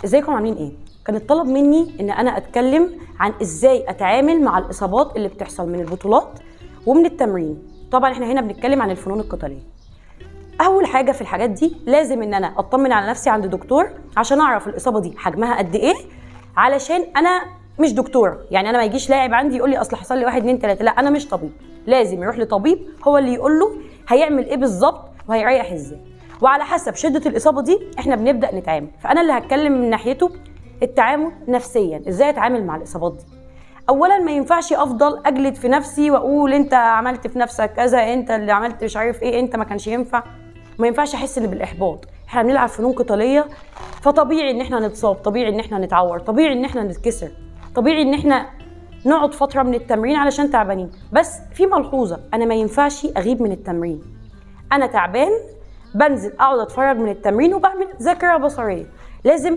ازيكم عاملين ايه؟ كان الطلب مني ان انا اتكلم عن ازاي اتعامل مع الاصابات اللي بتحصل من البطولات ومن التمرين. طبعا احنا هنا بنتكلم عن الفنون القتاليه. اول حاجه في الحاجات دي لازم ان انا اطمن على نفسي عند دكتور عشان اعرف الاصابه دي حجمها قد ايه، علشان انا مش دكتوره. يعني انا ما يجيش لاعب عندي يقول لي اصل حصل لي 1 2 3، لا انا مش طبيب. لازم يروح لطبيب هو اللي يقول له هيعمل ايه بالظبط وهيريح ازاي، وعلى حسب شده الاصابه دي احنا بنبدا نتعامل. فانا اللي هتكلم من ناحيته التعامل نفسيا، ازاي اتعامل مع الاصابات دي. اولا ما ينفعش افضل اجلد في نفسي واقول انت عملت في نفسك كذا، انت اللي عملت مش عارف ايه، انت ما كانش ينفع. ما ينفعش احس ان بالاحباط. احنا بنلعب فنون قتاليه، فطبيعي ان احنا نتصاب، طبيعي ان احنا نتعور، طبيعي ان احنا نتكسر، طبيعي ان احنا نقعد فتره من التمرين علشان تعبانين. بس في ملحوظه، انا ما ينفعش اغيب من التمرين. انا تعبان بنزل اقعد اتفرج من التمرين وبعمل ذاكره بصريه. لازم